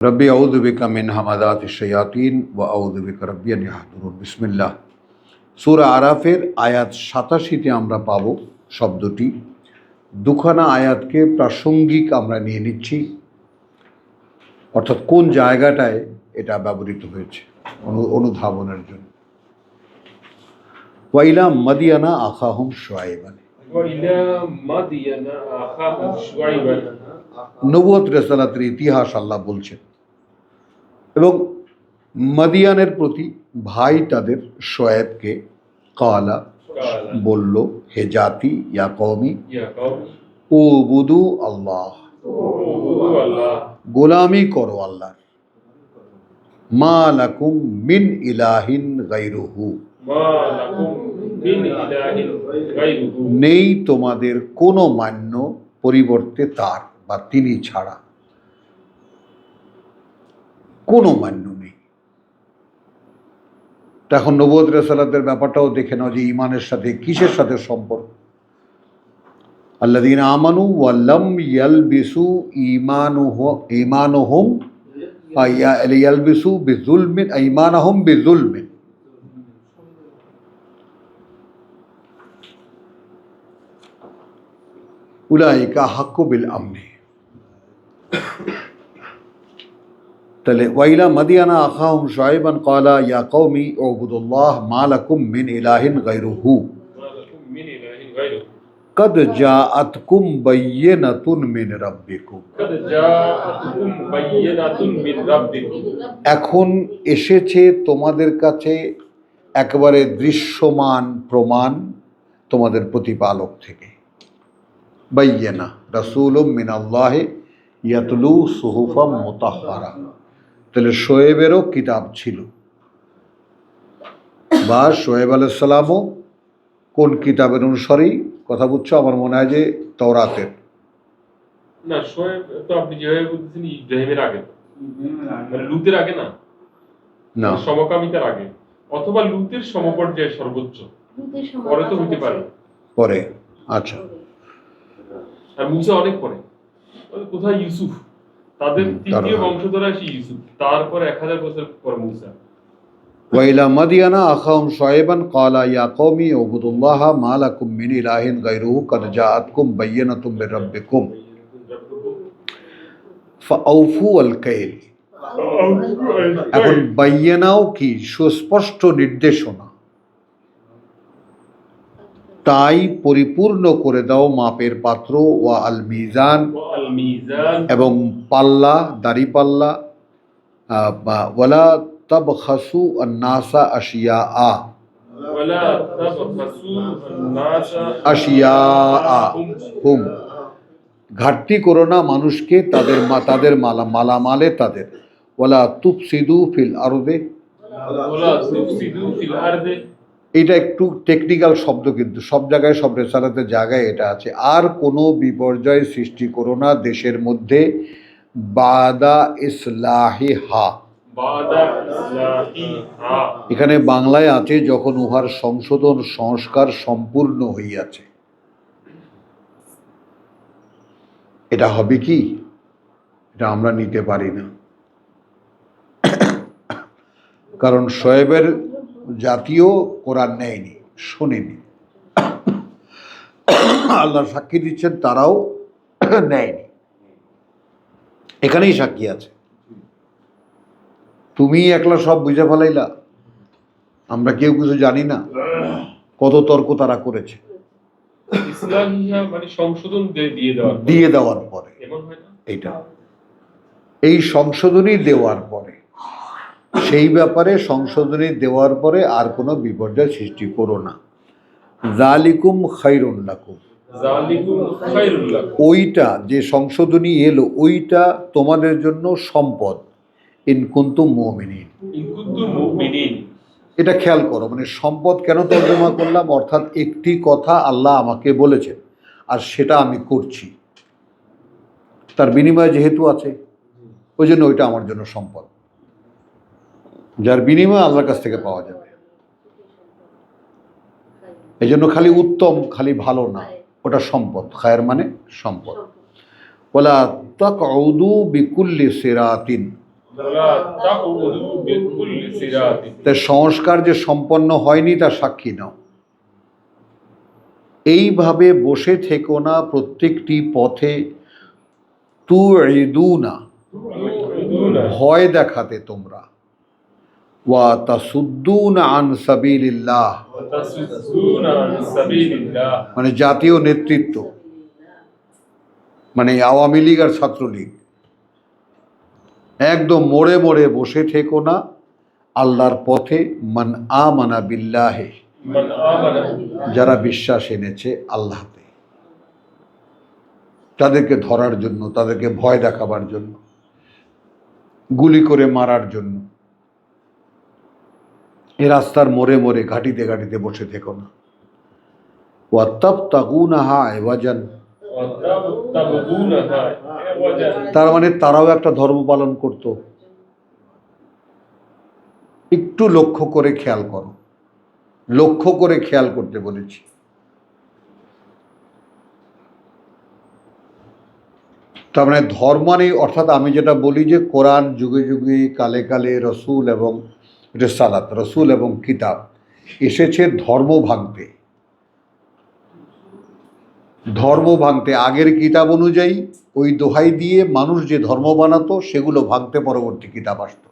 রব্বি আউযু বিকা মিন হামাযাতিশ শায়াতিন ওয়া আউযু বিকা রব্বি আন ইয়াহদুরুন। বিসমিল্লাহ। সূরা আরাফের আয়াত ৮৭-তে আমরা পাব শব্দটি। দুখানা আয়াতকে প্রাসঙ্গিক আমরা নিয়ে নিচ্ছি, অর্থাৎ কোন জায়গাটায় এটা ব্যবহৃত হয়েছে অনুধাবনের জন্য। ওয়াইলা মাদিয়ানা আখাহুম শুআয়বান, নবুয়ত রিসালাতের ইতিহাস আল্লাহ বলছেন, এবং মাদিয়ানের প্রতি ভাই তাদের শোয়েবকে কালা বলল, হে জাতি, ইয়া কওমি উবুদু আল্লাহ, গোলামি করো আল্লাহর, মা লাকুম মিন ইলাহিন গায়রুহু, নেই তোমাদের কোনো মান্য পরিবর্তে তার বা তিনি ছাড়া কোনো মান্য নেই। এখন নবুয়ত রিসালাতের ব্যাপারটাও দেখে নাও যে ইমানের সাথে কিসের সাথে সম্পর্ক। আল্লাযীনা আমানু ওয়া লাম ইয়ালবিসু ঈমানাহুম বিযুলমিন উলাইকা হাক্কু বিল আমনি। তাহলে ওয়াইলা মাদিয়ানা আখাহুম শুআয়বান ক্বালা ইয়া কওমি উবুদুল্লাহ মা লাকুম মিন ইলাহিন গায়রুহু কদ জাআতকুম বায়্যিনাতুন মিন রাব্বিকুম, এখন এসেছে তোমাদের কাছে একেবারে দৃশ্যমান প্রমাণ তোমাদের প্রতিপালক থেকে। বায়্যিনা রাসূলুম মিনাল্লাহি ইয়াতলু সুহুফাম মুতাহহারা, তাহলে শোয়েবেরও কিতাব ছিল, বা শোয়েব আলাইহিস সালামও কোন কিতাবের অনুসারী? কথা বুঝছো? আমার মনে হয় যে তাওরাতের। না, শোয়েব তো আপনি যেভাবে বলতেছেন ইব্রাহিমের আগে, মানে লূতের আগে না, না সমকামিতার আগে, অথবা লূতের সমপর্যায়ে সর্বোচ্চ, পরে তো হইতে পারে, পরে। আচ্ছা, আর মুসা অনেক পরে। কোথায় ইউসুফ? তাদের তৃতীয় বংশধর আসি ইউসুফ, তারপরে 1000 বছর পর মুসা। ওয়াইলা মাদিয়ানা আখাহুম শুআয়বান ক্বালা ইয়া কওমি উবুদুল্লাহ মা লাকুম মিন ইলাহিন গায়রুহু কদ জাআতকুম বায়্যিনাতুম মির রাব্বিকুম ফাআউফু আল কাইল। এখন বায়্যিনাও কি? সুস্পষ্ট নির্দেশনা। তাই পরিপূর্ণ করে দাও মাপের পাত্র, ওয়া আল মিজান, এবং পাল্লা, দাড়ি পাল্লা, ওয়ালা তাবখাসু আন-নাসা আশিয়াআ, হুম, ঘাটতি করো না মানুষকে তাদের মালামালে তাদের। ওয়ালা তুফসিদু ফিল আরদে, এটা একটু টেকনিক্যাল শব্দ, কিন্তু সব জায়গায়, সব রেসালাতের জায়গায় এটা আছে। আর কোনো বিপর্যয় সৃষ্টি করো না দেশের মধ্যে, বাদা ইসলাহিহা, এখানে বাংলায় আছে যখন উহার সংশোধন সংস্কার সম্পূর্ণ হইয়াছে। এটা হবে কি? এটা আমরা নিতে পারি না, কারণ শোয়েবের জাতীয় কোরআন নেয়নি, শোনেনি। আল্লাহ সাক্ষী দিচ্ছেন তারাও নেয়নি। এখানেই সাক্ষী আছে। তুমি একলা সব বুঝে ফেলাইলা, আমরা কেউ কিছু জানি না। কত তর্ক তারা করেছে মানে সংশোধন দিয়ে দেওয়ার পরে। এইটা এই সংশোধনী দেওয়ার পরে, সেই ব্যাপারে সংশোধনী দেওয়ার পরে আর কোনো বিপর্যয় সৃষ্টি করো না। যালিকুম খায়রুন লাকুম, ওইটা যে সংশোধনী এলো ওইটা তোমাদের জন্য সম্পদ। ইন কুনতুম মুমিনিন, এটা খেয়াল করো। মানে সম্পদ কেন তর্জমা করলাম? অর্থাৎ একটি কথা আল্লাহ আমাকে বলেছেন আর সেটা আমি করছি, তার বিনিময় যেহেতু আছে, ওই জন্য ওইটা আমার জন্য সম্পদ, যার বিনিময় আল্লাহর কাছ থেকে পাওয়া যাবে। এই জন্য খালি উত্তম, খালি ভালো না, ওটা সম্পদ। খায়ের মানে সম্পদ। ওয়ালা তাকউদু বিকুল্লি সিরাতিন ولا تقعدوا بكل صراط তাই সংস্কার যে সম্পন্ন হয়নি তার সাক্ষী নাও। এইভাবে বসে থেকো না প্রত্যেকটি পথে, তুইদুনা تعودون ভয় দেখাতে তোমরা, ওয়া তাসুদ্দুনা আন সাবিলিল্লাহ وتصدون عن سبيل الله মানে জাতীয় নেতৃত্ব, মানে আওয়ামী লীগ আর ছাত্রলীগ, একদম মোড়ে মোড়ে বসে থেকো না আল্লাহর পথে। মান আমানা বিল্লাহে, من آمن যারা বিশ্বাস এনেছে আল্লাহতে, তাদেরকে ধরার জন্য, তাদেরকে ভয় দেখাবার জন্য, গুলি করে মারার জন্য এ রাস্তার মোড়ে মোড়ে ঘাটিতে ঘাটিতে বসে থেকো না। ওয়াত্তাবতাগুনাহা ইওয়াজান, وتبغونها عوجا তার মানে তারাও একটা ধর্ম পালন করত। একটু লক্ষ্য করে খেয়াল করো, লক্ষ্য করে খেয়াল করতে বলেছি। তার মানে ধর্ম নেই, অর্থাৎ আমি যেটা বলি যে কোরআন যুগে যুগে কালে কালে রসুল এবং রেসালাত, রসুল এবং কিতাব এসেছে ধর্ম ভাঙতে, ধর্ম ভাঙতে। আগের কিতাব অনুযায়ী ওই দোহাই দিয়ে মানুষ যে ধর্ম বানাতো সেগুলো ভাঙতে পরবর্তী কিতাব আসতো।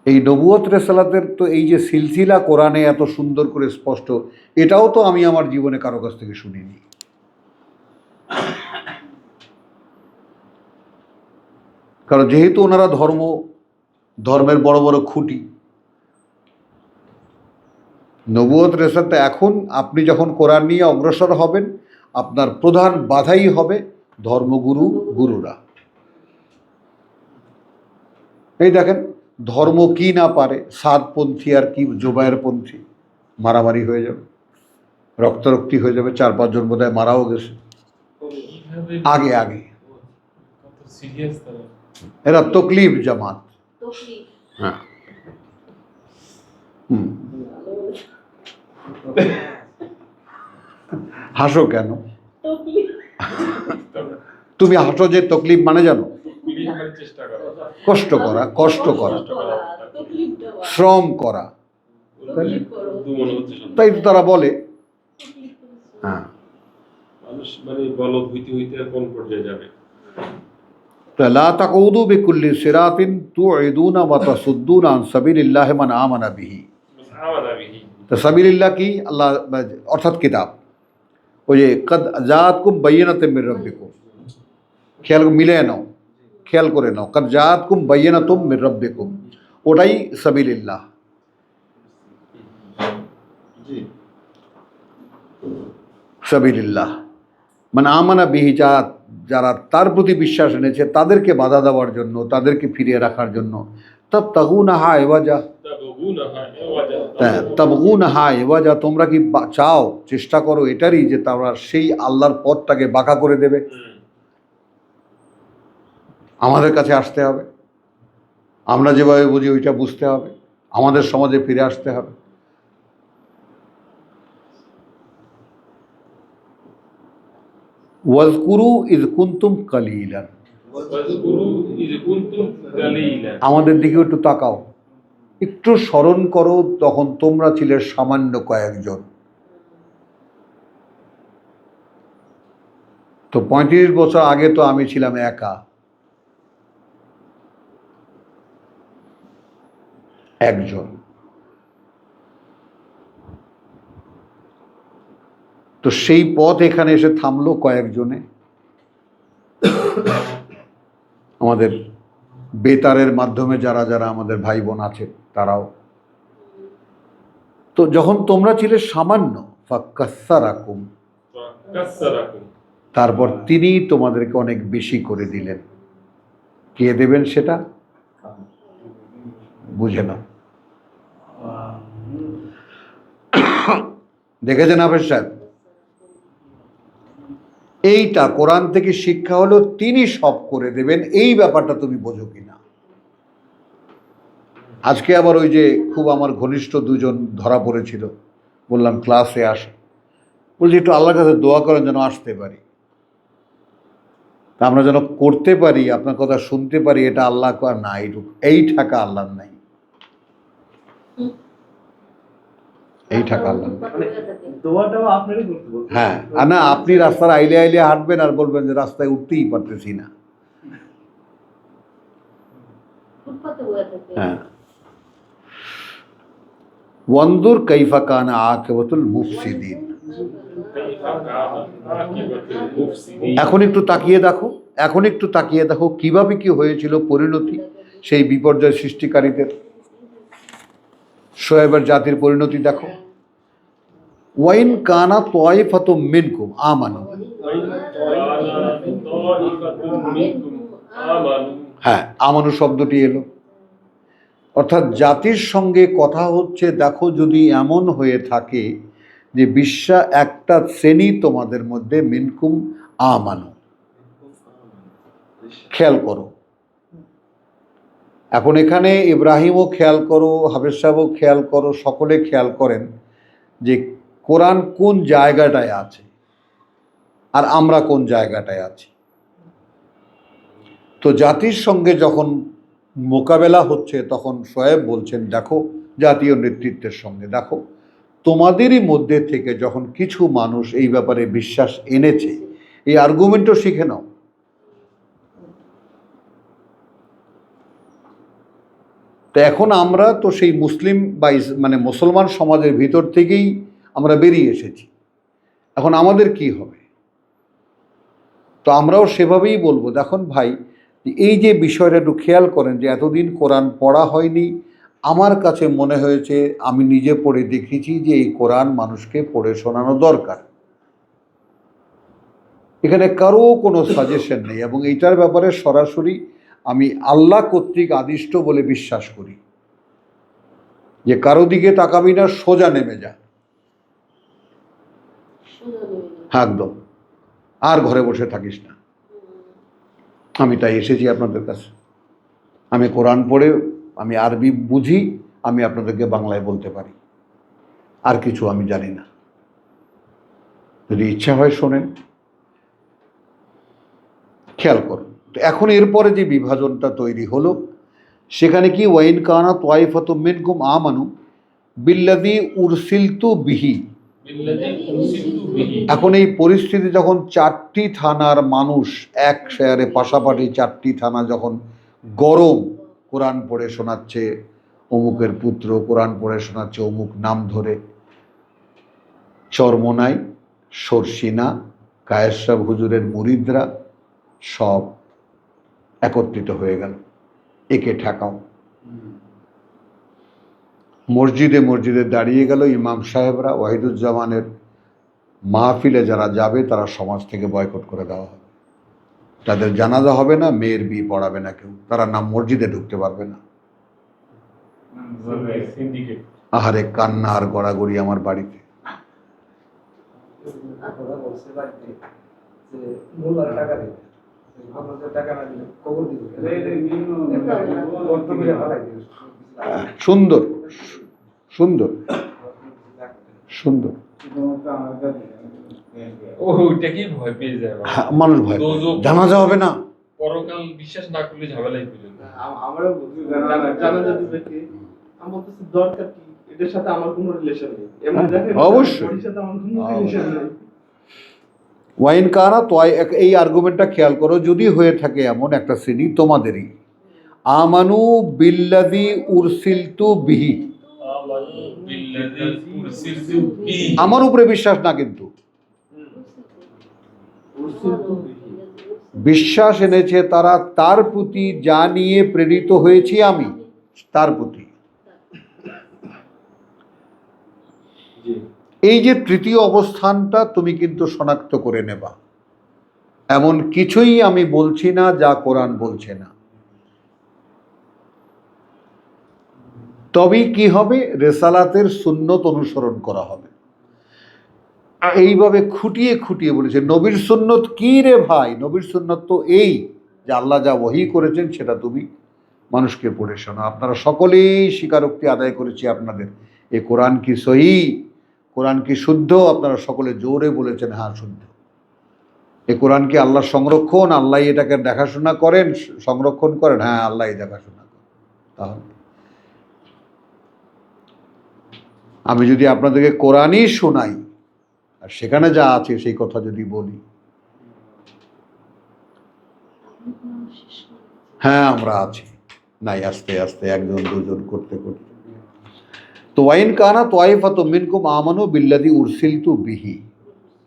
এই নবুয়ত রেসালাতের তো এই যে সিলসিলা কোরআনে এত সুন্দর করে স্পষ্ট, এটাও তো আমি আমার জীবনে কারো কাছ থেকে শুনিনি। কারণ যেহেতু ওনারা ধর্মের বড় বড় খুঁটি, নবুয়ত রেসালাত, এখন আপনি যখন কোরআন নিয়ে অগ্রসর হবেন আপনার প্রধান বাধাই হবে গুরুরা। এই দেখেন ধর্ম কি না পারে, সাতপন্থী আর কি জোবায়ের পন্থী, মারামারি হয়ে যাবে, রক্তারক্তি হয়ে যাবে, 4-5 জন বোধহয় মারাও গেছে আগে আগে। কত সিরিয়াস তারা। এরা তকলিফ জামাত। হ্যাঁ, হাসো কেন? তুমি হাসো যে তকলিফ মানে জানো? বিলিয়নের চেষ্টা করো। কষ্ট করা, শ্রম করা, মনে হচ্ছে শুনতে। তাই তো তারা বলে। হ্যাঁ, মানুষ মানে বলদ হইতে হইতে আর কোন পর্যায়ে যাবে? লা তাকুদু বিকুল্লি সিরাতিন তুইদুনা ওয়া তাসুদ্দুনা আন সাবিলিল্লাহি মান আমানা বিহি। আমানা বিহি। তো সাবিলিল্লাহ কি? আল্লাহ, অর্থাৎ কিতাব। ওই যে কদ জাআতকুম বাইয়িনাতুম মির রাব্বিকুম, খেয়াল করে নাও, কদ জাআতকুম বাইয়িনাতুম মির রাব্বিকুম, ওটাই সাবিলিল্লাহ। সাবিলিল্লাহ মানে আমানা বিহি, যারা তার প্রতি বিশ্বাস এনেছে তাদেরকে বাধা দেওয়ার জন্য, তাদেরকে ফিরিয়ে রাখার জন্য। তাবগুনাহা ইওয়াজা, তাবগুনাহা ইওয়াজা, তোমরা কি চাও, চেষ্টা করো এটারই যে তারা সেই আল্লাহর পথটাকে বাঁকা করে দেবে। আমাদের কাছে আসতে হবে, আমরা যেভাবে বুঝি ওইটা বুঝতে হবে, আমাদের সমাজে ফিরে আসতে হবে। ওয়াজকুরু ইয কুনতুম কালিলান, আমাদের দিকে একটু তাকাও, একটু স্মরণ করো তখন তোমরা ছিলে সামান্য কয়েকজন। তো 35 বছর আগে তো আমি ছিলাম একজন। তো সেই পথ এখানে এসে থামলো কয়েকজনে। আমাদের বেতারের মাধ্যমে যারা যারা আমাদের ভাই বোন আছে তারাও। তো যখন তোমরা ছিলে সামান্য, ফাক্কাসসারাকুম, তারপর তিনি তোমাদেরকে অনেক বেশি করে দিলেন। কে দেবেন সেটা বুঝে নাও। দেখেছেন হাফেজ সাহেব, এইটা কোরআন থেকে শিক্ষা হলো তিনি সব করে দেবেন, এই ব্যাপারটা তুমি বোঝো কিনা। আজকে আবার ওই যে খুব আমার ঘনিষ্ঠ দুজন ধরা পড়েছিল, বললাম ক্লাসে আসো, বলছি একটু আল্লাহর কাছে দোয়া করেন যেন আসতে পারি। তা আমরা যেন করতে পারি, আপনার কথা শুনতে পারি, এটা আল্লাহ কর না, এই টাকা আল্লাহর নাই, এই টাকা আল্লাহ নাই। দোয়াটাও আপনারই করতে বলতে। হ্যাঁ, আর না আপনি রাস্তার আইলে আইলে হাঁটবেন আর বলবেন যে রাস্তায় উঠতেই পারতেছি না। হ্যাঁ, ওয়ানদুর কাইফা কানা আকিবাতুল মুফসিদিন। এখন একটু তাকিয়ে দেখো, এখন একটু তাকিয়ে দেখো কিভাবে কি হয়েছিল পরিণতি সেই বিপর্যয় সৃষ্টিকারীদের। শোয়েবের জাতির পরিণতি দেখো, ওয়াইন কানা তাইফাতুম মিনকুম আমানু। হ্যাঁ, আমানু শব্দটি এলো, অর্থাৎ জাতির সঙ্গে কথা হচ্ছে, দেখো যদি এমন হয়ে থাকে যে একটা শ্রেণী তোমাদের মধ্যে মিনকুম আমানু, খেয়াল করো। এখন এখানে ইব্রাহিমও খেয়াল করো, হাফেজ সাহেবও খেয়াল করো, সকলে খেয়াল করেন যে কোরআন কোন জায়গাটায় আছে আর আমরা কোন জায়গাটায় আছি। তো জাতির সঙ্গে যখন মোকাবেলা হচ্ছে তখন শোয়েব বলছেন, দেখো জাতীয় নেতৃত্বের সঙ্গে, দেখো তোমাদেরই মধ্যে থেকে যখন কিছু মানুষ এই ব্যাপারে বিশ্বাস এনেছে, এই আর্গুমেন্টও শিখে নাও। তো এখন আমরা তো সেই মুসলিম বা মানে মুসলমান সমাজের ভিতর থেকেই আমরা বেরিয়ে এসেছি, এখন আমাদের কি হবে? তো আমরাও সেভাবেই বলবো, দেখুন ভাই, এই যে বিষয়টা একটু খেয়াল করেন যে এতদিন কোরআন পড়া হয়নি, আমার কাছে মনে হয়েছে, আমি নিজে পড়ে দেখেছি যে এই কোরআন মানুষকে পড়ে শোনানো দরকার। এখানে কারো কোনো সাজেশন নেই, এবং এইটার ব্যাপারে সরাসরি আমি আল্লাহ কর্তৃক আদিষ্ট বলে বিশ্বাস করি যে কারো দিকে তাকাবি না, সোজা নেমে যা, একদম, আর ঘরে বসে থাকিস না। আমি তাই এসেছি আপনাদের কাছে, আমি কোরআন পড়ে, আমি আরবি বুঝি, আমি আপনাদেরকে বাংলায় বলতে পারি, আর কিছু আমি জানি না। যদি ইচ্ছা হয় শোনেন, খেয়াল করুন। তো এখন এরপরে যে বিভাজনটা তৈরি হলো, সেখানে কি ওয়াইন কানা তাইফাতুম মিনকুম আমানু বিল্লাযী উরসিলতু বিহি। এখন এই পরিস্থিতি যখন 4টি থানার মানুষ এক শেয়ারে পাশাপাশি, 4টি থানা যখন গরম, কোরআন পড়ে শোনাচ্ছে অমুকের পুত্র, কোরআন পড়ে শোনাচ্ছে অমুক নাম ধরে, চরমোনাই, সরসিনা, কায়েসাব হুজুরের মুরিদরা সব একত্রিত হয়ে গেল, একে ঠেকাও। মসজিদে মসজিদে দাঁড়িয়ে গেল ইমাম সাহেবরা, ওয়াহিদুজ্জামানের মাহফিলে যারা যাবে তারা সমাজ থেকে বয়কট করে দেওয়া হবে, তাদের জানাজা হবে না, মেয়ের বিয়ে পড়াবে না কেউ, তারা নাম মসজিদে ঢুকতে পারবে না। আহারে কান্না আর গড়াগড়ি আমার বাড়িতে। সুন্দর সুন্দর সুন্দর, মানুষ ভয়, জানাজা হবে না, পরকাল বিশ্বাস না করলে ঝামেলাই পেলেন। আমারও দরকার কি, এটার সাথে আমার কোনো রিলেশন নেই, অবশ্যই সাথে আমার কোনো রিলেশন নেই। ওয়াইন কানা তো এই আর্গুমেন্টটা খেয়াল করো, যদি হয়ে থাকে এমন একটা শ্রেণী তোমাদেরই, আমানু বিল্লাযী উরসিলতু বিহি, আমার উপরে বিশ্বাস না, কিন্তু বিশ্বাস এনেছে তারা তার প্রতি, যা নিয়ে প্রেরিত হয়েছি আমি তার প্রতি। এই যে তৃতীয় অবস্থানটা তুমি কিন্তু শনাক্ত করে নেবা, এমন কিছুই আমি বলছি না যা কোরআন বলছে না। তবেই কি হবে, রেসালাতের সুন্নত অনুসরণ করা হবে। এইভাবে খুঁটিয়ে খুঁটিয়ে বলেছে নবীর সুন্নত কি রে ভাই, নবীর সুন্নত তো এই যে আল্লাহ যা ওহী করেছেন সেটা তুমি মানুষকে পড়ে শোনো। আপনারা সকলেই স্বীকারোক্তি আদায় করেছি আপনাদের, এ কোরআন কি সহি, কোরআন কি শুদ্ধ, আপনারা সকলে জোরে বলেছেন হ্যাঁ শুদ্ধ। এ কোরআন কি আল্লাহর সংরক্ষণ? আল্লাহ এটাকে দেখাশোনা করেন, সংরক্ষণ করেন? হ্যাঁ, আল্লাহ দেখাশোনা করেন। তাহলে আমি যদি আপনাদেরকে কোরআনই শোনাই আর সেখানে যা আছে সেই কথা যদি বলি, হ্যাঁ আমরা আছি, নাই আস্তে আস্তে একজন দুজন করতে করতে। তো ওয়াইন কানা তোয়াইফাতু মিনকুম আমানু বিল্লাযী উরসিলতু বিহি,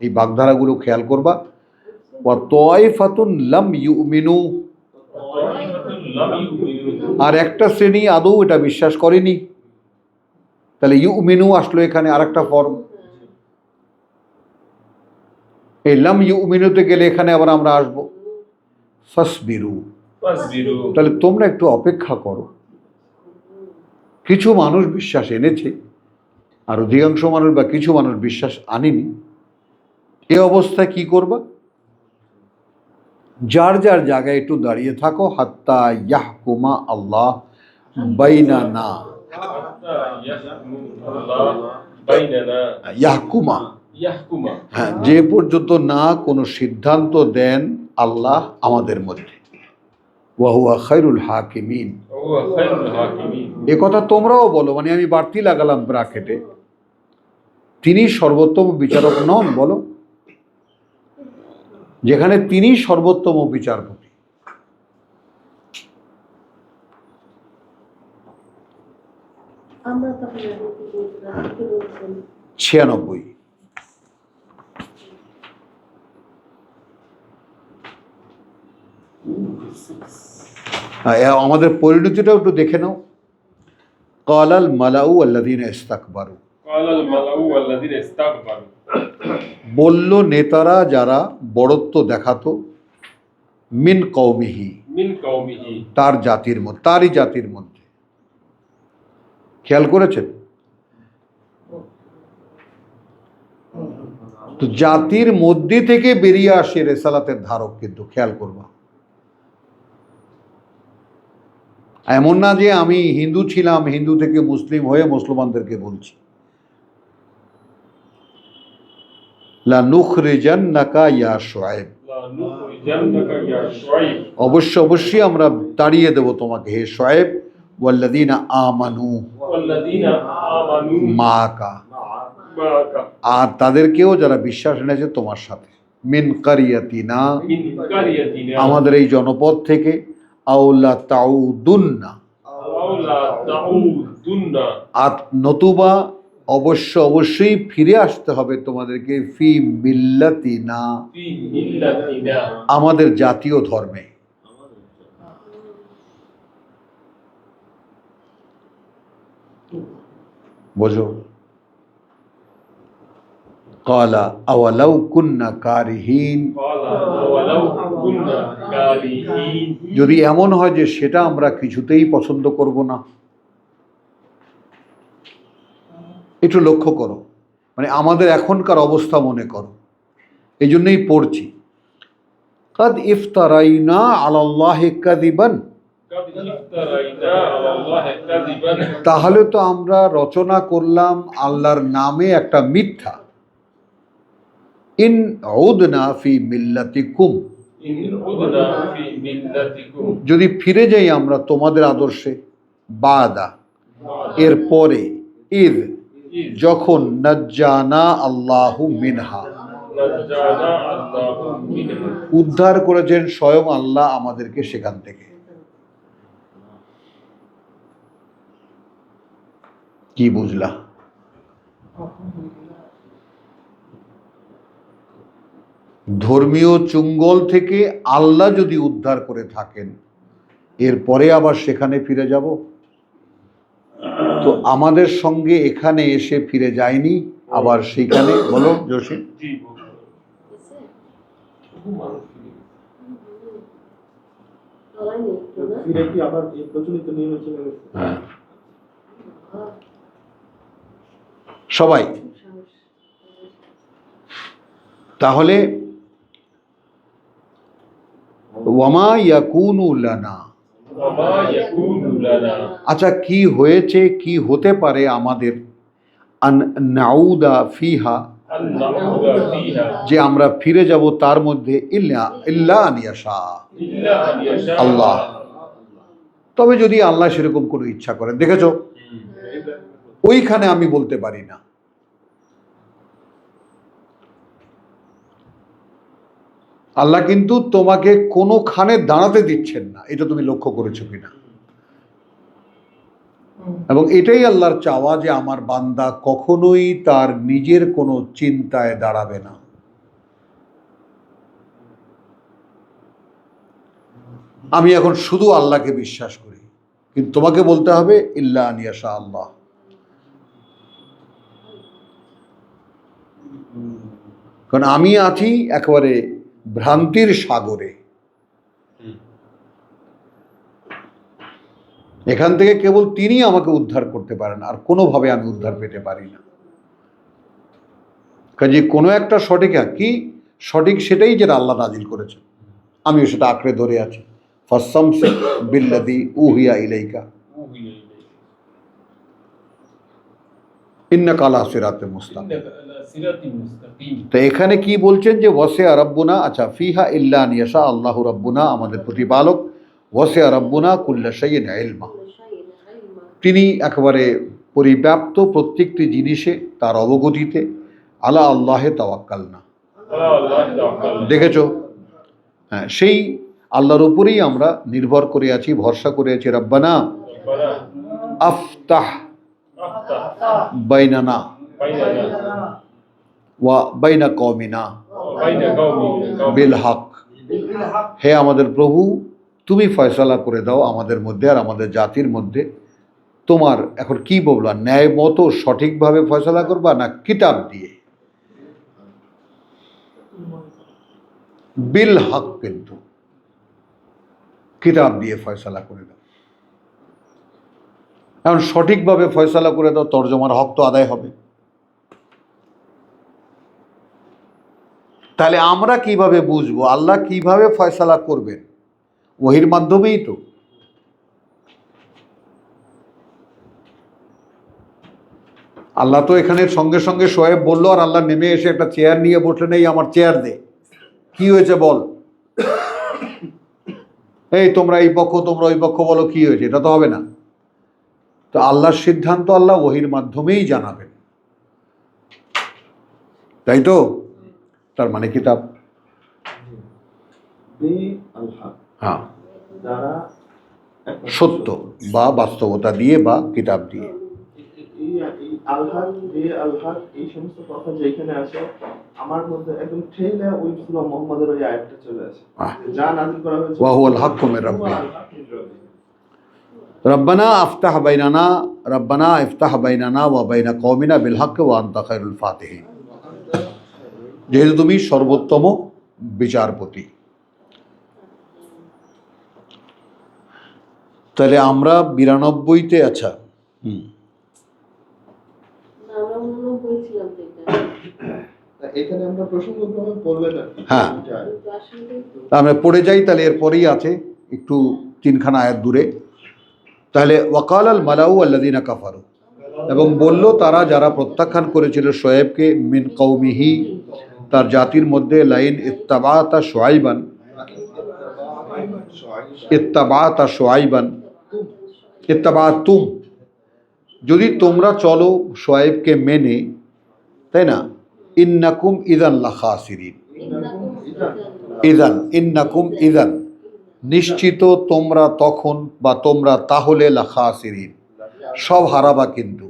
এই বাগধারাগুলো খেয়াল করবা। ওয়া তোয়াইফাতুন লাম ইউমিনু, আর একটা শ্রেণী আদৌ এটা বিশ্বাস করেনি। তাহলে ইউমিনু আসলো এখানে আরেকটা ফর্ম। এই লাম ইউমিনুতে গেলে এখানে আবার আমরা আসবো ফাসবিরু, তাহলে তোমরা একটু অপেক্ষা করো। কিছু মানুষ বিশ্বাস এনেছে আর অধিকাংশ মানুষ বা কিছু মানুষ বিশ্বাস আনেনি। এ অবস্থায় কি করবা? যার যার জায়গায় একটু দাঁড়িয়ে থাকো, হাত্তা ইয়াহকুমা আল্লাহ বাইনানা, ইয়াহকুমা, হ্যাঁ, যে পর্যন্ত না কোনো সিদ্ধান্ত দেন আল্লাহ আমাদের মধ্যে। ওয়া হুয়া খায়রুল হাকিমিন, এ কথা তোমরাও বলো, মানে আমি বাড়তি লাগালাম ব্র্যাকেটে, তিনি সর্বোত্তম বিচারক নন? বলো, যেখানে তিনি সর্বোত্তম বিচারপতি। 96। আমাদের পরিণতিটাও একটু দেখে নাও। ক্বালাল মালাউ আল্লাযীনা ইসতাকবারু, বলল নেতারা যারা বড়ত্ব দেখাতো, মিন কওমিহি, তার জাতির মধ্যে, তারই জাতির মধ্যে। খেয়াল করেছেন তো, জাতির মধ্যে থেকে বেরিয়ে আসে রেসালাতের ধারক, কিন্তু খেয়াল করবা। এমন না যে আমি হিন্দু ছিলাম, হিন্দু থেকে মুসলিম হয়ে মুসলমানদেরকে বলছি লা নুখরিজান্নাকা ইয়া শুআইব, অবশ্যই আমরা তাড়িয়ে দেব তোমাকে হে শুআইব, ওয়াল্লাযীনা আমানু মাকা, আর তাদেরকেও যারা বিশ্বাস এনেছে তোমার সাথে, মিন কারিয়াতিনা, আমাদের এই জনপদ থেকে, আওলা তাউদুন্না, আর নতুবা অবশ্যই ফিরে আসতে হবে তোমাদেরকে, ফি মিল্লাতিনা, আমাদের জাতীয় ধর্মে। বোঝো? ক্বালা আওয়ালাউ কুন্না কারিহিন, যদি এমন হয় যে সেটা আমরা কিছুতেই পছন্দ করব না। একটু লক্ষ্য করো, মানে আমাদের এখনকার অবস্থা মনে করো। এই জন্যই পড়ছি, কাদ ইফতারাইনা আলাল্লাহি কাযিবান, তাহলে তো আমরা রচনা করলাম আল্লাহর নামে একটা মিথ্যা। ইন উদনা ফি মিল্লাতিকুম, যদি ফিরে যাই আমরা তোমাদের আদর্শে, বাদা, এর পরে, ইদ, যখন, নাজ্জানা আল্লাহু মিনহা, উদ্ধার করেছেন স্বয়ং আল্লাহ আমাদেরকে সেখান থেকে। কি বুঝলা? ধর্মীয় চুঙ্গল থেকে আল্লাহ যদি উদ্ধার করে থাকেন, এরপরে আবার সেখানে ফিরে যাব? তো আমাদের সঙ্গে এখানে এসে ফিরে যায়নি, আবার সেইখানে। বলো জসিম। হ্যাঁ, সবাই। তাহলে ওয়ামা ইয়াকুনু লানা, আচ্ছা কি হয়েছে, কি হতে পারে আমাদের, আন নাউদা ফিহা আন-নাউযা ফিহা যে আমরা ফিরে যাব তার মধ্যে ইল্লা ইল্লা আন ইয়াশা ইল্লা আন ইয়াশা আল্লাহ, তবে যদি আল্লাহ সেরকম কোনো ইচ্ছা করেন। দেখেছো, ওইখানে আমি বলতে পারি না। আল্লাহ কিন্তু তোমাকে কোনোখানে দাঁড়াতে দিচ্ছেন না, এটা তুমি লক্ষ্য করেছো কিনা? এবং এটাই আল্লাহর চাওয়া যে আমার বান্দা কখনোই তার নিজের কোনো চিন্তায় দাঁড়াবে না। আমি এখন শুধু আল্লাহকে বিশ্বাস করি, কিন্তু তোমাকে বলতে হবে ইল্লা আন ইয়াশা আল্লাহ। কারণ আমি আছি একেবারে ভ্রান্তির সাগরে, এখান থেকে কেবল তিনি আমাকে উদ্ধার করতে পারেন, আর কোনোভাবে আমি উদ্ধার পেতে পারি না। কাজে কোনো একটা সঠিক কি সঠিক সেটাই যেটা আল্লাহ নাজিল করেছেন, আমিও সেটা আঁকড়ে ধরে আছি। ফাসসামসিক বিল্লাযী উহিয়া ইলাইকা ইন্নাকা আলা সিরাতিন মুস্তাকিম। তো এখানে কি বলছেন যে ওয়াসিআ রাব্বুনা, আচ্ছা ফিহা ইল্লা আন ইয়াশা আল্লাহু রাব্বুনা, আমাদের প্রতিপালক, ওয়াসিআ রাব্বুনা কুল্লা শাইইন ইলমা, তিনি একেবারে পরিব্যাপ্ত প্রত্যেকটি জিনিসে তার অবগতিতে। আলা আল্লাহে তাওয়াক্কালনা, দেখেছো, হ্যাঁ, সেই আল্লাহর উপরেই আমরা নির্ভর করে আছি, ভরসা করে আছি। রব্বানা আফতাহ বাইনানা ওয়া বাইনা কওমিনা বিল হক, হে আমাদের প্রভু, তুমি ফয়সালা করে দাও আমাদের মধ্যে আর আমাদের জাতির মধ্যে। তোমার এখন কি বলবা, ন্যায় মতো সঠিকভাবে ফয়সালা করবা না কিতাব দিয়ে? বিল হক, কিন্তু কিতাব দিয়ে ফয়সালা করে দাও। এখন সঠিকভাবে ফয়সালা করে দাও, তর্জমার হক তো আদায় হবে। তাহলে আমরা কিভাবে বুঝবো আল্লাহ কিভাবে ফয়সালা করবেন? ওহির মাধ্যমেই তো। আল্লাহ তো এখানে সঙ্গে সঙ্গে শোয়েব বললো, আর আল্লাহ নেমে এসে একটা চেয়ার নিয়ে বসলেন, এই আমার চেয়ার দে, কি হয়েছে বল, এই তোমরা এই পক্ষ তোমরা ওই পক্ষ বলো, কি হয়েছে, এটা তো হবে না। তো আল্লাহর সিদ্ধান্ত আল্লাহ ওহির মাধ্যমেই জানাবেন, তাই তো? তার মানে কিতাব, হ্যাঁ, সত্য বা বাস্তবতা দিয়ে বা কিতাব দিয়ে। এই সমস্ত কথা যেখানে আসে আমার মধ্যে একদম ঠেলে ওই সূরা মুহাম্মাদের ওই আয়াতটা চলে আসে, যা নাযিল করা হয়েছে ওয়া হুয়াল হাক্কু মির রাব্বিনা। রব্বানা আফতাহ বাইনানা, রব্বানা ইফতাহ বাইনানা ওয়া বাইনা কওমিনা বিল হক ওয়া আনতা খায়রুল ফাতিহিন, যেহেতু তুমি সর্বোত্তম বিচারপতি। তাহলে আমরা 92তে, আচ্ছা, এখানে আমরা প্রসঙ্গক্রমে পড়বেন না, হ্যাঁ, আমরা পড়ে যাই, তাহলে এরপরেই আছে একটু তিনখানা আয়াত দূরে। তাহলে ওয়াকাল আল মালাউ আল্লাযীনা কাফারু, এবং বলল তারা যারা প্রত্যাখ্যান করেছিল শোয়েবকে, মিন কওমিহি, তার জাতির মধ্যে, লাইন ইত্তাবাতা শুআইবান, ইত্তাবাতা শুআইবান, ইত্তাবাতুম, যদি তোমরা চলো শোয়েবকে মেনে, তাই না, ইন্নাকুম ইযান লাখাসিরিন, ইযান ইন্নাকুম ইযান, নিশ্চিত তোমরা তখন বা তোমরা তাহলে লাখাসিরিন, সব হারাবা। কিন্তু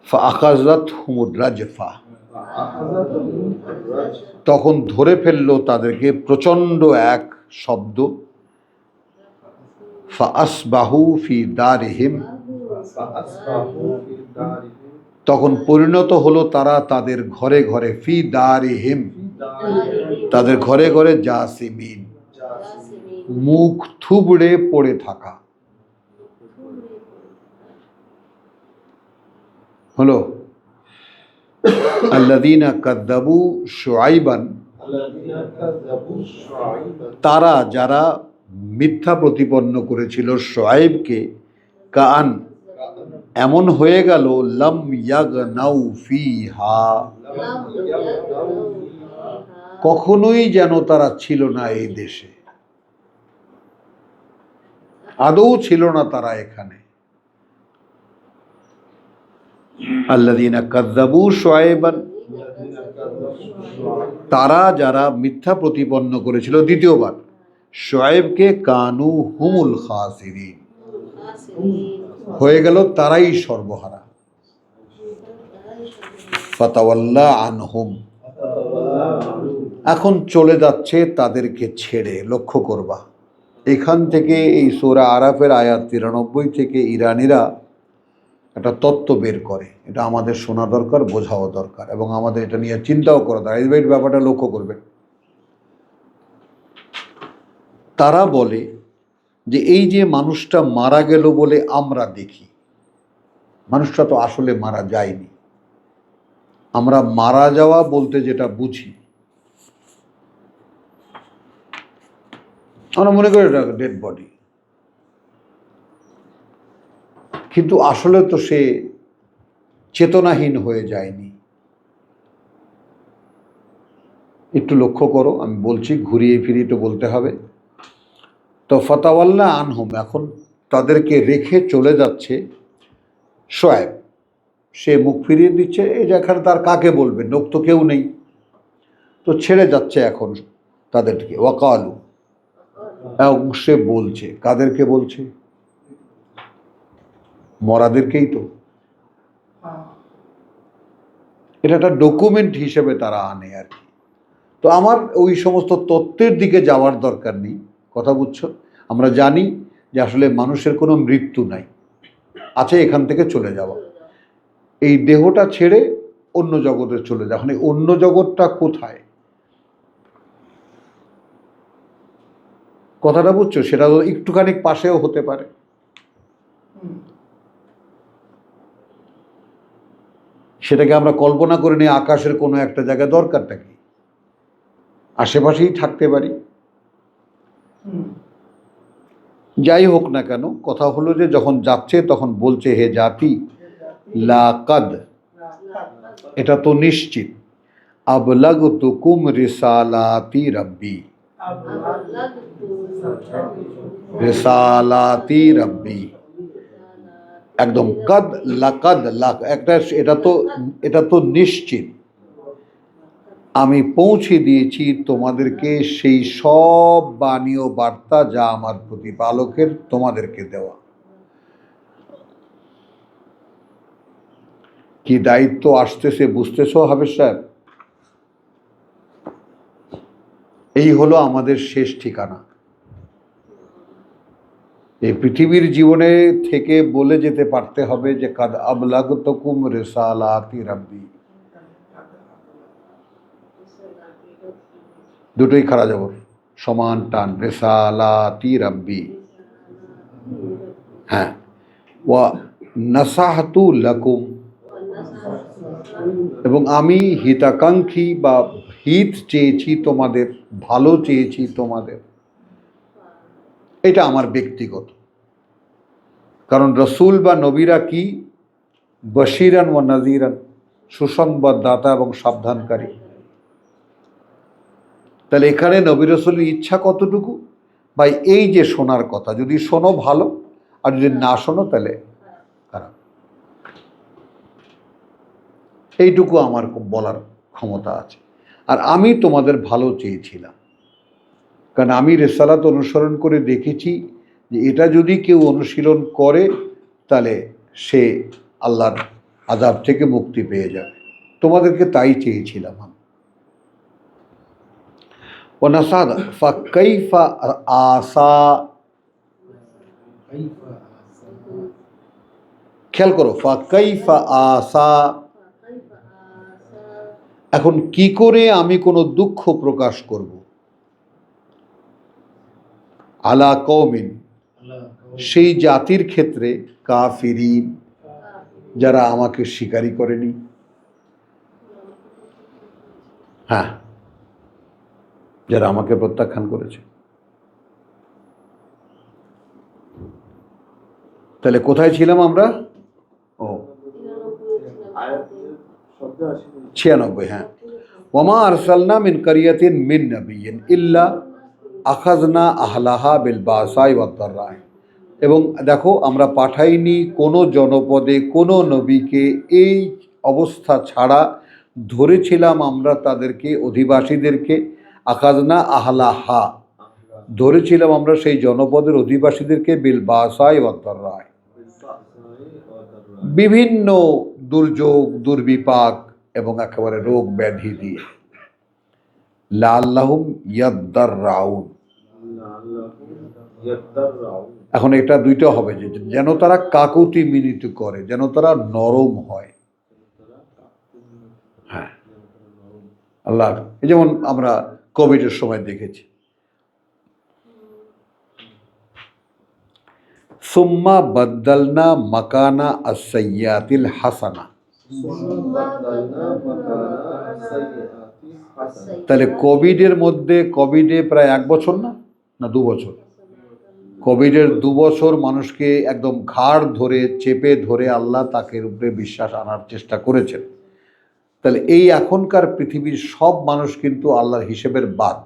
ফাআখাযাতহুমুর রাজফা, তখন ধরে ফেললো তাদেরকে প্রচণ্ড এক শব্দ। ফাআসবাহু ফি দারিহিম, তখন পরিণত হলো তারা তাদের ঘরে ঘরে, ফি দারিহিম, তাদের ঘরে ঘরে, জাসিমিন, মুখ থুবড়ে পড়ে থাকা। হলো আল্লাযীনা কাযযাবু শুআইবান, তারা যারা মিথ্যা প্রতিপন্ন করেছিল শোয়েবকে, কাআন এমন হয়ে গেল লাম ইয়াগনাউ ফিহা, কখনোই যেন তারা ছিল না এই দেশে, আদৌ ছিল না তারা এখানে। আল্লাযীনা কাযযাবু শুআয়বান, তারা যারা মিথ্যা প্রতিপন্ন করেছিল দ্বিতীয়বার শুআয়বকে, কানু হুমুল খাসিরিন, হয়ে গেল তারাই সর্বহারা। ফাতাওয়াল্লা আনহুম, এখন চলে যাচ্ছে তাদেরকে ছেড়ে। লক্ষ্য করবা এখান থেকে এই সূরা আরাফের আয়াত 93 থেকে ইরানিরা একটা তত্ত্ব বের করে, এটা আমাদের শোনা দরকার, বোঝাও দরকার, এবং আমাদের এটা নিয়ে চিন্তাও করা দরকার। এই ব্যাপারটা লক্ষ্য করবেন। তারা বলে যে এই যে মানুষটা মারা গেল বলে আমরা দেখি, মানুষটা তো আসলে মারা যায়নি। আমরা মারা যাওয়া বলতে যেটা বুঝি, আমরা মনে করি এটা ডেড বডি, কিন্তু আসলে তো সে চেতনাহীন হয়ে যায়নি। একটু লক্ষ্য করো, আমি বলছি, ঘুরিয়ে ফিরিয়ে তো বলতে হবে। তো ফাতাওয়াল্লা আনহুম, এখন তাদেরকে রেখে চলে যাচ্ছে শুআয়ব। সে মুখ ফিরিয়ে দিচ্ছে, এই যে এখানে তার কাকে বলবে, লোক তো কেউ নেই, তো ছেড়ে যাচ্ছে এখন তাদেরকে। ওয়াকালু, এবং সে বলছে, কাদেরকে বলছে? মরাদেরকেই তো। এটা একটা ডকুমেন্ট হিসেবে তারা আনে আর কি। তো আমার ওই সমস্ত তত্ত্বের দিকে যাওয়ার দরকার নেই, কথা বুঝছো? আমরা জানি যে আসলে মানুষের কোনো মৃত্যু নাই, আছে এখান থেকে চলে যাওয়া, এই দেহটা ছেড়ে অন্য জগতে চলে যাওয়া। এখন এই অন্য জগৎটা কোথায়, কথাটা বুঝছো? সেটা তো একটুখানি পাশেও হতে পারে। সেটাকে আমরা কল্পনা করে নিই আকাশের কোনো একটা জায়গায়, দরকারটা কি? আশেপাশেই থাকতে পারি। যাই হোক না কেন, কথা হলো যে যখন যাচ্ছে তখন বলছে, হে জাতি, লাকাদ, এটা তো নিশ্চিত, আবলাগতুকুম রিসালাতি রাব্বি, রিসালাতি রাব্বি, একদম কাদ লাকাদ লাক, একটা এটা তো নিশ্চিত, আমি পৌঁছে দিয়েছি তোমাদেরকে সেই সব বাণী ও বার্তা যা আমার প্রতিপালকের তোমাদেরকে দেওয়া। কি দায়িত্ব আসতেছে বুঝতেছো হাফেজ সাহেব? এই হলো আমাদের শেষ ঠিকানা। এই পৃথিবীর জীবনে থেকে বলে যেতে পারতে হবে যে কাদ আবলাগতুকুম রিসালাতি রাব্বি, দুটোই খাড়া জবর, সমান টান, রিসালাতি রাব্বি। হ্যাঁ, ওয়া নাসাহতু লাকুম, এবং আমি হিতাকাঙ্ক্ষী বা হিত চেয়েছি তোমাদের, ভালো চেয়েছি তোমাদের। এটা আমার ব্যক্তিগত, কারণ রসুল বা নবীরা কি? বশিরান ওয়া নাজিরান, সুসংবাদদাতা এবং সাবধানকারী। তাহলে এখানে নবী রসুলের ইচ্ছা কতটুকু? ভাই এই যে শোনার কথা, যদি শোনো ভালো, আর যদি না শোনো তাহলে খারাপ। এইটুকু আমার বলার ক্ষমতা আছে। আর আমি তোমাদের ভালো চেয়েছিলাম, কারণ আমি রিসালাত অনুসরণ করে দেখেছি যে এটা যদি কেউ অনুশীলন করে তাহলে সে আল্লাহর আযাব থেকে মুক্তি পেয়ে যাবে। তোমাদেরকে তাই চেয়েছিলাম আমি। ওয়ানাসাদ ফাকাইফা আসা, খেয়াল করো, ফাকাইফা আসা, এখন কি করে আমি কোনো দুঃখ প্রকাশ করব? আলা কওমিন, সেই জাতির ক্ষেত্রে, কাফিরিন, যারা আমাকে স্বীকারই করেনি। হ্যাঁ, যারা আমাকে প্রত্যাখ্যান করেছে। তাহলে কোথায় ছিলাম আমরা? 96, হ্যাঁ। ওয়ামা আরসালনা মিন কারিয়াতিন মিন নাবিয়্যিন ইল্লা আখাযনা আহলাহা বিল বাসাই ওয়াদ দাররা। এবং দেখো, আমরা পাঠাইনি কোনো জনপদে কোনো নবীকে এই অবস্থা ছাড়া ধরেছিলাম আমরা তাদেরকে, অধিবাসীদেরকে। আখাযনা আহলাহা, ধরেছিলাম আমরা সেই জনপদের অধিবাসীদেরকে বিল বাসাই ওয়াদ দাররা, বিভিন্ন দুর্যোগ, দুর্বিপাক এবং একেবারে রোগ ব্যাধি দিয়ে। লাআল্লাহুম ইয়াদ্দাররাউন, এখন এটা দুইটা হবে, যে যেন তারা কাকুতি মিনতি করে, যেন তারা নরম হয়। হ্যাঁ, আল্লাহ, এই যেমন আমরা কোভিডের সময় দেখেছি, সুম্মা বাদ্দালনা মাকানা আস-সাইয়্যাতিল হাসানা। তাহলে কোভিডের মধ্যে, কোভিডে প্রায় 1 বছর না 2 বছর, কোভিডের 2 বছর মানুষকে একদম ঘাড় ধরে চেপে ধরে আল্লাহ তাকে উপরে বিশ্বাস আনার চেষ্টা করেছেন। তাহলে এই এখনকার পৃথিবীর সব মানুষ কিন্তু আল্লাহর হিসেবের বাদ,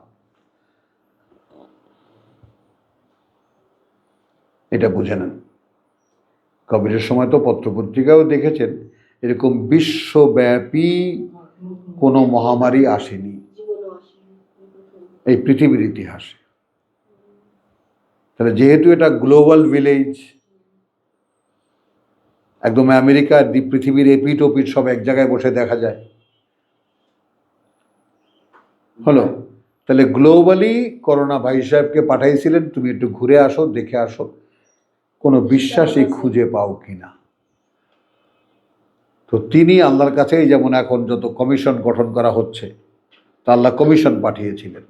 এটা বুঝে নেন। কোভিডের সময় তো পত্রপত্রিকাও দেখেছেন, এরকম বিশ্বব্যাপী কোনো মহামারী আসেনি এই পৃথিবীর ইতিহাসে। তাহলে যেহেতু এটা গ্লোবাল ভিলেজ, একদম আমেরিকার পৃথিবীর এপিট ওপিট সব এক জায়গায় বসে দেখা যায়, হলো। তাহলে গ্লোবালি করোনা ভাই সাহেবকে পাঠাইছিলেন, তুমি একটু ঘুরে আসো, দেখে আসো, কোনো বিশ্বাসই খুঁজে পাও কিনা। তো তিনি আল্লাহর কাছে, যেমন এখন যত কমিশন গঠন করা হচ্ছে, তা আল্লাহ কমিশন পাঠিয়েছিলেন।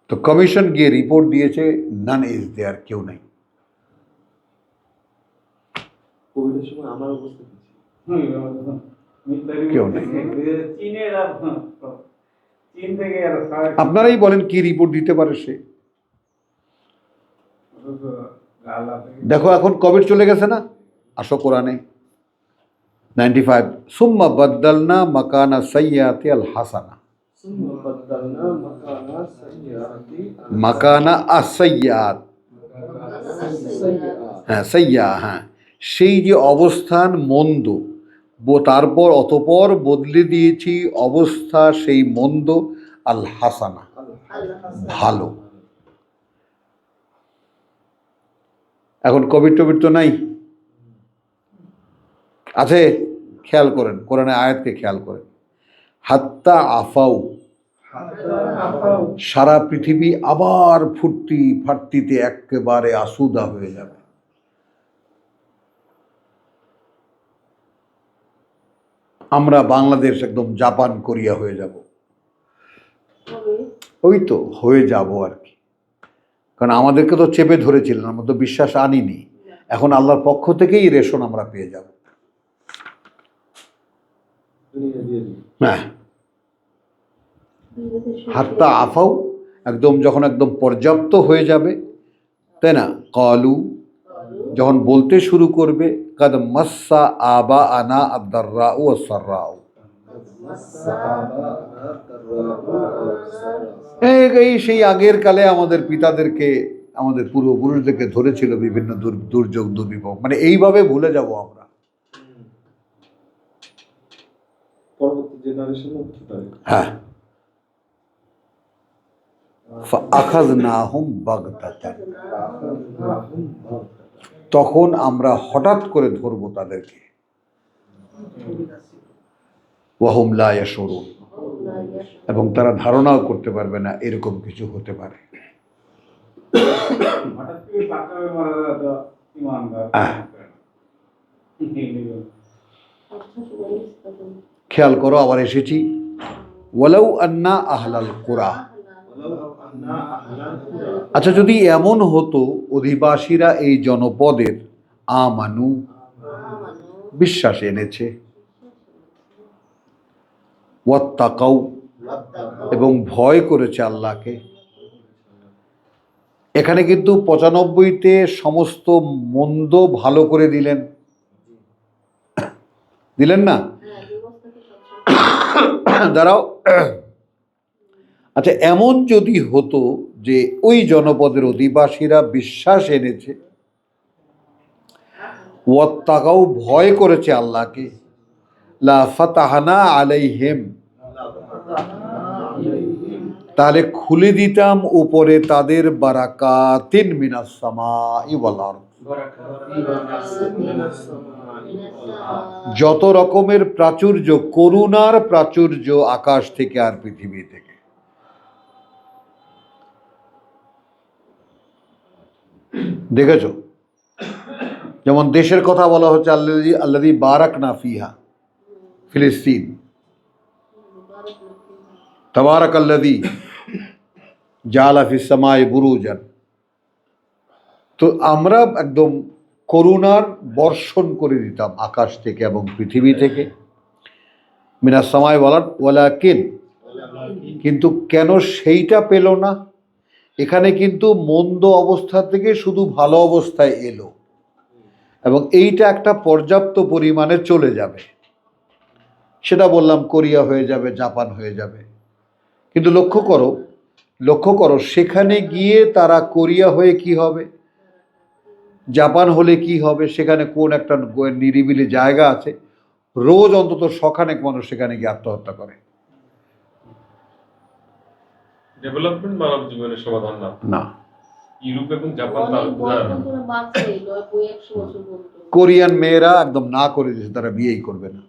তো কমিশন গিয়ে রিপোর্ট দিয়েছে, নান ইজ দেয়ার, কেউ নাই। কেউ নেই। আপনারাই বলেন কি রিপোর্ট দিতে পারে সে। দেখো এখন কোভিড চলে গেছে না, আসো কোরআনে 95, সুম্মা বাদ্দালনা মাকানা সাইয়্যাতি আল হাসানা, মাকানা আসাইয়াত, হ্যাঁ সাইয়্যা, হ্যাঁ, সেই যে অবস্থান মন্দ, তারপর অতপর বদলে দিয়েছি অবস্থা সেই মন্দ আল হাসানা, ভালো। এখন কোভিড টোভিড তো নাই, আছে? খেয়াল করেন কোরআনে আয়াতকে, খেয়াল করেন, হাত্তা আফাউ, সারা পৃথিবী আবার ফুর্তি ফার্তিতে একেবারে আসুদা হয়ে যাবে। আমরা বাংলাদেশ একদম জাপান কোরিয়া হয়ে যাব, ওই তো হয়ে যাব আর কি। কারণ আমাদেরকে তো চেপে ধরেছিলেন, আমরা তো বিশ্বাস আনিনি। এখন আল্লাহর পক্ষ থেকেই রেশন আমরা পেয়ে যাব। হ্যাঁ, হাত্তা আফাও, একদম যখন একদম পর্যাপ্ত হয়ে যাবে, তাই না, কালু, যখন বলতে শুরু করবে, কাদ মাসসা আবা আনা আদ-দাররাউ ওয়াস-সাররাউ, এই সেই আগের কালে আমাদের পিতাদেরকে, আমাদের পূর্বপুরুষদেরকে ধরেছিল বিভিন্ন দুর্যোগ দুর্বিপাক, মানে এইভাবে ভুলে যাব আমরা। হ্যাঁ, ফাআখাযনাহুম বাগতাতান, তখন আমরা হঠাৎ করে ধরবো তাদেরকে, ওয়াহুম লা ইয়াশউরুন, এবং তারা ধারণাও করতে পারবে না এরকম কিছু হতে পারে। খেয়াল করো, আবার এসেছি, ওয়ালাউ আন্না আহলাল কুরা। আচ্ছা, যদি এমন হতো অধিবাসীরা এই জনপদের আমানু, বিশ্বাস এনেছে, ওয়াত্তাকাউ, এবং ভয় করেছে আল্লাহকে, এখানে কিন্তু 95-তে সমস্ত মন্দ ভালো করে দিলেন, দিলেন না? দাঁড়াও। আচ্ছা, এমন যদি হতো যে ওই জনপদের অধিবাসীরা বিশ্বাস এনেছে, ওয়াত্তাকাও ভয় করেছে আল্লাহকে, লা ফাতাহনা আলাইহিম, তাহলে খুলে দিতাম উপরে তাদের বারাকাতিন মিনাস সামাই ওয়াল আরদ, যত রকমের প্রাচুর্য, করুণার প্রাচুর্য আকাশ থেকে আর পৃথিবী থেকে। দেখেছো, যেমন দেশের কথা বলা হচ্ছে আল্লাযী বারাকনা ফিহা, ফিলিস্তিন, তাবারাকাল্লাযী জাআলা ফিস সামাই বুরুজান। তো আমরা একদম করুণার বর্ষণ করে দিতাম আকাশ থেকে এবং পৃথিবী থেকে। মিনাস সামাই ওয়ালাকিন, কিন্তু কেন সেইটা পেল না? এখানে কিন্তু মন্দ অবস্থা থেকে শুধু ভালো অবস্থায় এলো, এবং এইটা একটা পর্যাপ্ত পরিমাণে চলে যাবে। সেটা বললাম, কোরিয়া হয়ে যাবে, জাপান হয়ে যাবে। কিন্তু লক্ষ্য করো সেখানে গিয়ে তারা কোরিয়া হয়ে কি হবে, জাপান হলে কি হবে? সেখানে কোন একটা নিরিবিলি জায়গা আছে, রোজ অন্তত শখানেক মানুষ সেখানে গিয়ে আত্মহত্যা করে। ডেভেলপমেন্ট মানব জীবনের সমাধান না। না, ইউরোপ এবং জাপান তার কোরিয়ান মেয়েরা একদম না করে দিয়েছে, তারা বিয়েই করবে না,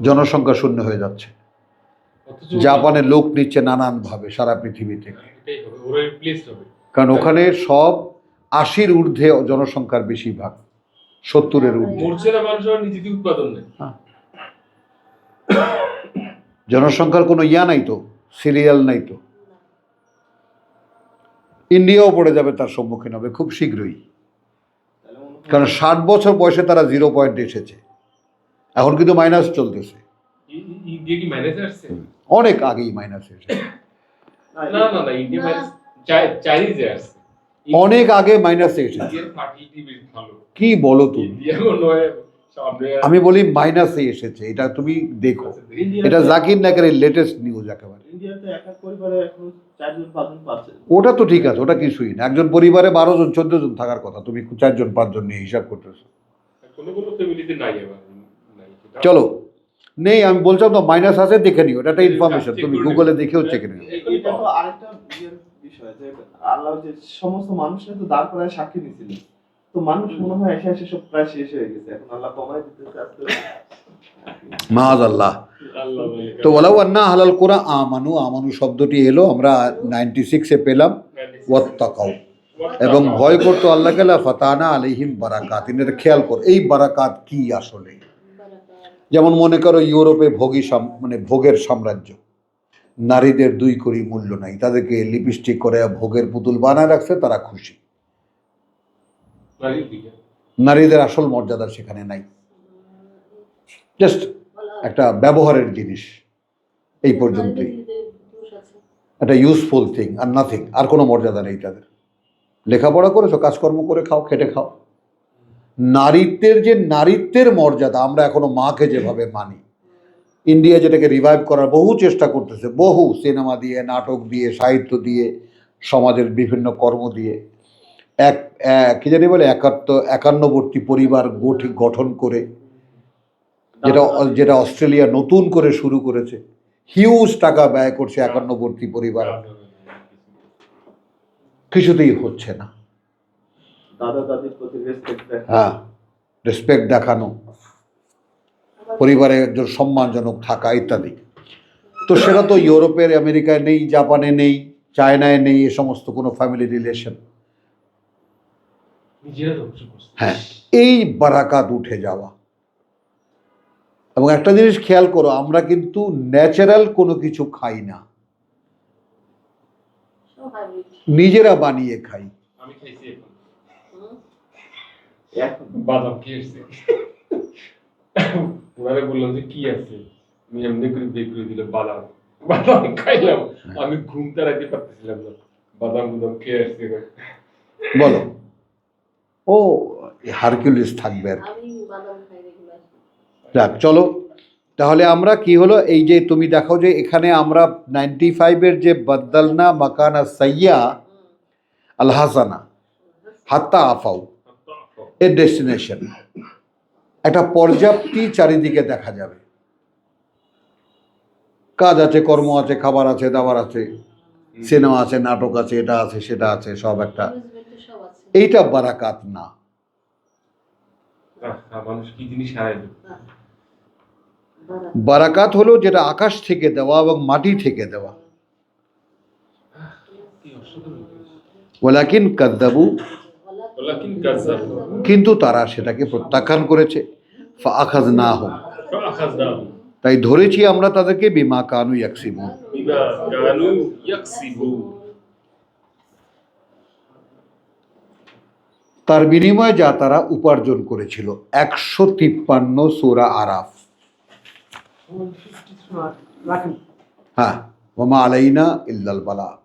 জনসংখ্যা শূন্য হয়ে যাচ্ছে। জাপানে লোক নিচ্ছে নানান ভাবে সারা পৃথিবী থেকে, কারণ ওখানে সব 80-র ঊর্ধ্বে জনসংখ্যার বেশিরভাগ, 70-এর ঊর্ধ্বে। জনসংখ্যার কোনো ইয়া নাই তো, সিরিয়াল নাই তো। ইন্ডিয়াও পড়ে যাবে, তার সম্মুখীন হবে খুব শীঘ্রই, কারণ 60 বছর বয়সে তারা 0 পয়েন্টে এসেছে, এখন কিন্তু মাইনাস চলতেছে। অনেক আগেই মাইনাস এসেছে, অনেক আগে মাইনাসে এসেছে। কি বলো তুমি? আমি বলি মাইনাসে এসেছে, এটা তুমি দেখো, এটা জাকির নায়কের লেটেস্ট নিউজ একেবারে। ওটা তো ঠিক আছে, ওটা কিছুই না। একজন পরিবারে 12 জন 14 জন থাকার কথা, তুমি 4 জন 5 জন নিয়ে হিসাব করতেছো। চলো, নেই, আমি বলছিলাম তো মাইনাস আছে, দেখে নিও, এটা একটা ইনফরমেশন, তুমি গুগলে দেখেও চেক করে নিও। এটা তো আরেকটা বিষয় যে আল্লাহ যে সমস্ত মানুষের তো দাঁড় করায় সাক্ষী দিয়েছিলেন, তো মানুষ মনে হয় এসে সব প্রায় শেষ হয়ে গেছে, এখন আল্লাহ কমায় দিতে চাচ্ছে। মাআযাল্লাহ। তো ওয়ালাউ আন্না আহলাল কুরআন আমানু শব্দটি এলো, আমরা 96-এ পেলাম ওয়াত্তাকাউ, এবং ভয় করতো আল্লাহকে, লা ফাতানা আলাইহিম বারাকাত। এটা খেয়াল কর, এই বারাকাত কি আসলে? যেমন মনে করো ইউরোপে মানে ভোগের সাম্রাজ্য, নারীদের 2 কড়ি মূল্য নাই, তাদেরকে লিপস্টিক করে ভোগের পুতুল বানায় রাখছে, তারা খুশি। নারীদের আসল মর্যাদা সেখানে নাই, জাস্ট একটা ব্যবহারের জিনিস, এই পর্যন্তই, একটা ইউজফুল থিং আর নাথিং, আর কোনো মর্যাদা নেই তাদের। লেখাপড়া করেছো, কাজকর্ম করে খাও, খেটে খাও। নারীত্বের মর্যাদা আমরা এখনো মাকে যেভাবে মানি, ইন্ডিয়া যেটাকে রিভাইভ করার বহু চেষ্টা করতেছে, বহু সিনেমা দিয়ে, নাটক দিয়ে, সাহিত্য দিয়ে, সমাজের বিভিন্ন কর্ম দিয়ে, কি জানি বলে, একান্নবর্তী পরিবার গঠন করে, যেটা অস্ট্রেলিয়া নতুন করে শুরু করেছে, হিউজ টাকা ব্যয় করছে একান্নবর্তী পরিবার, কিছুতেই হচ্ছে না। হ্যাঁ, রেসপেক্ট দেখানো, পরিবারে একজন সম্মানজনক থাকা ইত্যাদি। তো সেটা তো ইউরোপের, আমেরিকায় নেই, জাপানে নেই, চায়নায় নেই, এ সমস্ত কোনো ফ্যামিলি রিলেশন। হ্যাঁ, এই বারাকাত উঠে যাওয়া। এবং একটা জিনিস খেয়াল করো, আমরা কিন্তু ন্যাচারাল কোনো কিছু খাই না, নিজেরা বানিয়ে খাই। বাদাম খেয়েছি, ওনারে বললাম যে কি আছে, এমনি করে বের করে দিল বাদাম খাইলাম, আমি ঘুম তাড়াইতে পারতেছিলাম না। বাদাম বুদাম খেয়ে আসছে। বলো। ও হারকিউলিস থাকবে আর কি। আমি বাদাম খাই রেগুলার। যাক চলো, তাহলে আমরা কি হলো, এই যে তুমি দেখো যে এখানে আমরা 95-এর যে বদলনা মাকানা সাইয়া আল হাসানা হাত্তা আফাও এর ডেস্টিনেশন, একটা পর্যাপ্তি চারিদিকে দেখা যাবে। কাজ আছে, কর্ম আছে, খাবার আছে, দাবার আছে, সিনেমা আছে, নাটক আছে, এটা আছে, সেটা আছে, সব একটা। Amusement সব আছে। এইটা বারাকাত না। মানুষ কি জিনিস হারাই দিল। বাদাম। বারাকাত হলো যেটা আকাশ থেকে দেওয়া এবং মাটি থেকে দেওয়া। কি অসাধারণ। ওয়ালাকিন কাযযাবু, ওয়ালাকিন কাযযাবু, কিন্তু তারা সেটাকে প্রত্যাখ্যান করেছে। ফাআখাযনাহুম, ফাআখাযনাহুম, তাই ধরেছি আমরা তাদেরকে বিমা কানু ইয়াকসিবুন, বিমা কানু ইয়াকসিবুন, তার বিনিময়ে যা তারা উপার্জন করেছিল। 153 সূরা আরাফ। হ্যাঁ, ওয়া মা আলাইনা ইল্লাল বালাগ।